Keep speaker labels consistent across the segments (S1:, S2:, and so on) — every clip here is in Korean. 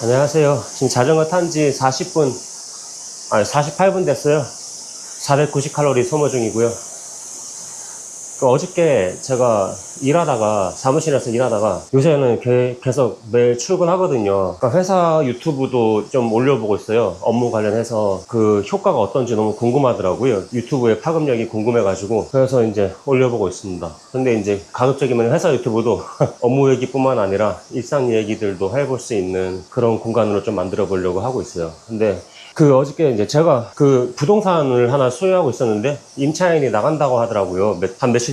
S1: 안녕하세요. 지금 자전거 탄 지 48분 됐어요. 490칼로리 소모 중이고요. 어저께 제가 사무실에서 일하다가 요새는 계속 매일 출근하거든요. 그러니까 회사 유튜브도 좀 올려보고 있어요. 업무 관련해서 그 효과가 어떤지 너무 궁금하더라고요. 유튜브의 파급력이 궁금해가지고. 그래서 이제 올려보고 있습니다. 근데 이제 가급적이면 회사 유튜브도 업무 얘기뿐만 아니라 일상 얘기들도 해볼 수 있는 그런 공간으로 좀 만들어 보려고 하고 있어요. 근데 어저께 이제 제가 부동산을 하나 소유하고 있었는데 임차인이 나간다고 하더라고요.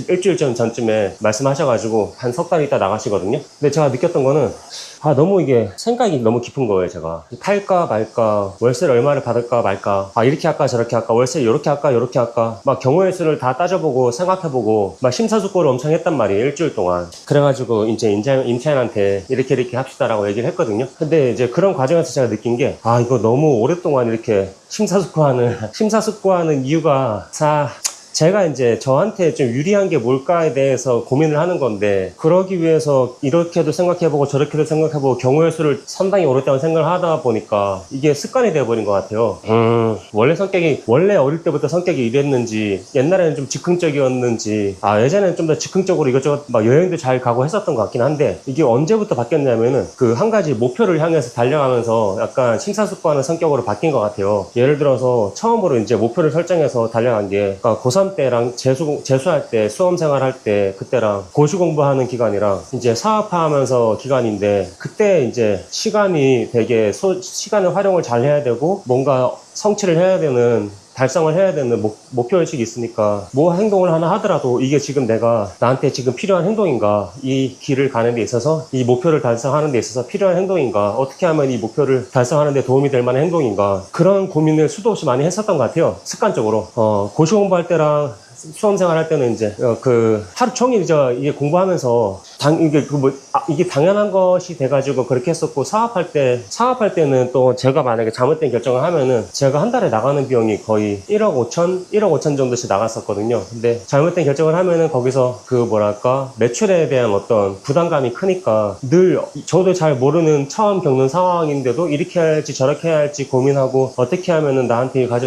S1: 일주일 전쯤에 말씀하셔가지고 한 석 달 있다 나가시거든요. 근데 제가 느꼈던 거는 너무 이게 생각이 너무 깊은 거예요. 제가 팔까 말까, 월세를 얼마를 받을까 말까, 이렇게 할까 저렇게 할까, 월세를 이렇게 할까 이렇게 할까, 막 경우의 수를 다 따져보고 생각해보고 막 심사숙고를 엄청 했단 말이에요. 일주일 동안. 그래가지고 이제 임차인한테 이렇게 합시다라고 얘기를 했거든요. 근데 이제 그런 과정에서 제가 느낀 게 이거 너무 오랫동안 이렇게 심사숙고하는 이유가 제가 이제 저한테 좀 유리한 게 뭘까에 대해서 고민을 하는 건데, 그러기 위해서 이렇게도 생각해보고 저렇게도 생각해보고 경우의 수를 상당히 오랫동안 생각을 하다 보니까 이게 습관이 되어버린 것 같아요. 원래 어릴 때부터 성격이 이랬는지, 옛날에는 좀 즉흥적이었는지, 예전에는 좀 더 즉흥적으로 이것저것 막 여행도 잘 가고 했었던 것 같긴 한데, 이게 언제부터 바뀌었냐면은 한 가지 목표를 향해서 달려가면서 약간 심사숙고하는 성격으로 바뀐 것 같아요. 예를 들어서 처음으로 이제 목표를 설정해서 달려간 게, 그러니까 고3 때랑 재수할 때, 수험 생활할 때, 그때랑 고시 공부하는 기간이랑 이제 사업하면서 기간인데, 그때 이제 시간을 활용을 잘 해야 되고, 뭔가 성취를 해야 되는, 달성을 해야 되는 목표의식이 있으니까 뭐 행동을 하나 하더라도 이게 지금 나한테 지금 필요한 행동인가, 이 길을 가는 데 있어서 이 목표를 달성하는 데 있어서 필요한 행동인가, 어떻게 하면 이 목표를 달성하는 데 도움이 될 만한 행동인가, 그런 고민을 수도 없이 많이 했었던 것 같아요. 습관적으로. 고시 공부할 때랑 수험 생활할 때는 이제 하루 종일 이게 공부하면서 이게 당연한 것이 돼가지고 그렇게 했었고, 사업할 때는 또 제가 만약에 잘못된 결정을 하면은 제가 한 달에 나가는 비용이 거의 1억 5천 정도씩 나갔었거든요. 근데 잘못된 결정을 하면은 거기서 매출에 대한 어떤 부담감이 크니까 늘 저도 잘 모르는 처음 겪는 상황인데도 이렇게 할지 저렇게 할지 고민하고, 어떻게 하면은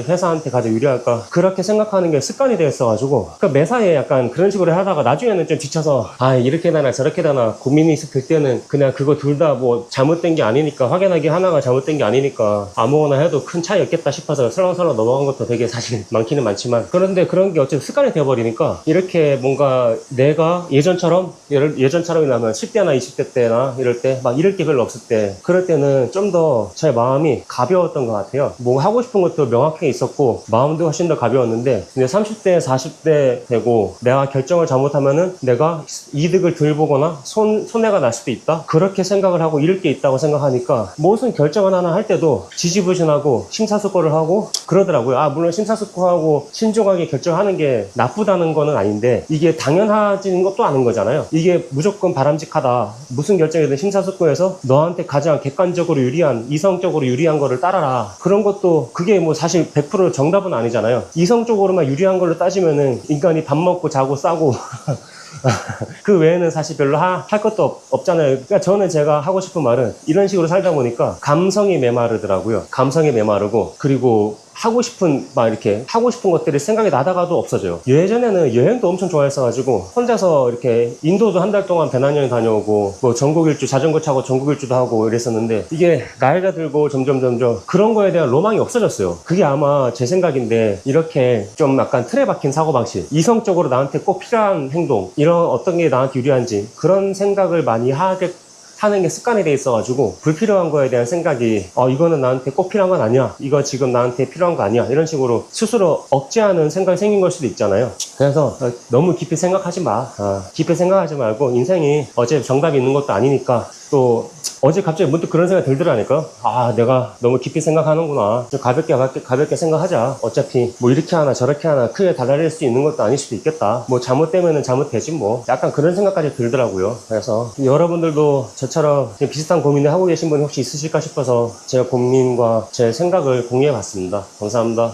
S1: 회사한테 가장 유리할까, 그렇게 생각하는 게 습관이 되었어가지고, 매사에 약간 그런 식으로 하다가 나중에는 좀 지쳐서 이렇게 되나 저렇게 되나 고민이 있을 때는 그냥 그거 둘 다 뭐 잘못된 게 아니니까, 확연하게 하나가 잘못된 게 아니니까 아무거나 해도 큰 차이 없겠다 싶어서 설렁설렁 넘어간 것도 되게 사실 많기는 많지만, 그런데 그런 게 어쨌든 습관이 되어버리니까 이렇게 뭔가 내가 예전처럼이라면 10대나 20대 때나 이럴 때 이럴 게 별로 없을 때, 그럴 때는 좀 더 제 마음이 가벼웠던 것 같아요. 뭐 하고 싶은 것도 명확하게 있었고 마음도 훨씬 더 가벼웠는데, 근데 30대 40대 되고 내가 결정을 잘못하면은 내가 이득을 덜 보거나 손해가 날 수도 있다, 그렇게 생각을 하고 잃을 게 있다고 생각하니까 무슨 결정을 하나 할 때도 지지부진하고 심사숙고를 하고 그러더라고요. 물론 심사숙고하고 신중하게 결정하는 게 나쁘다는 거는 아닌데, 이게 당연하지는 것도 아닌 거잖아요. 이게 무조건 바람직하다, 무슨 결정이든 심사숙고해서 너한테 가장 객관적으로 유리한, 이성적으로 유리한 거를 따라라, 그런 것도 그게 뭐 사실 100% 정답은 아니잖아요. 이성적으로만 유리한 걸로 따지면은 인간이 밥 먹고 자고 싸고 그 외에는 사실 별로 할 것도 없잖아요. 그러니까 제가 하고 싶은 말은, 이런 식으로 살다 보니까 감성이 메마르더라고요. 감성이 메마르고, 그리고 하고 싶은 것들이 생각이 나다가도 없어져요. 예전에는 여행도 엄청 좋아했어가지고 혼자서 이렇게 인도도 한 달 동안 배낭여행 다녀오고, 뭐 자전거 타고 전국 일주도 하고 이랬었는데, 이게 나이가 들고 점점 그런 거에 대한 로망이 없어졌어요. 그게 아마 제 생각인데, 이렇게 좀 약간 틀에 박힌 사고방식, 이성적으로 나한테 꼭 필요한 행동, 이런 어떤 게 나한테 유리한지, 그런 생각을 많이 하는 게 습관이 돼 있어가지고, 불필요한 거에 대한 생각이 이거는 나한테 꼭 필요한 건 아니야, 이거 지금 나한테 필요한 거 아니야, 이런 식으로 스스로 억제하는 생각이 생긴 걸 수도 있잖아요. 그래서 너무 깊이 생각하지 말고, 인생이 어제 정답이 있는 것도 아니니까, 또 어제 갑자기 문득 그런 생각이 들더라니까요. 내가 너무 깊이 생각하는구나, 좀 가볍게 생각하자, 어차피 뭐 이렇게 하나 저렇게 하나 크게 달라질 수 있는 것도 아닐 수도 있겠다, 뭐 잘못되면은 잘못되지 뭐, 약간 그런 생각까지 들더라고요. 그래서 여러분들도 저처럼 비슷한 고민을 하고 계신 분이 혹시 있으실까 싶어서 제가 고민과 제 생각을 공유해 봤습니다. 감사합니다.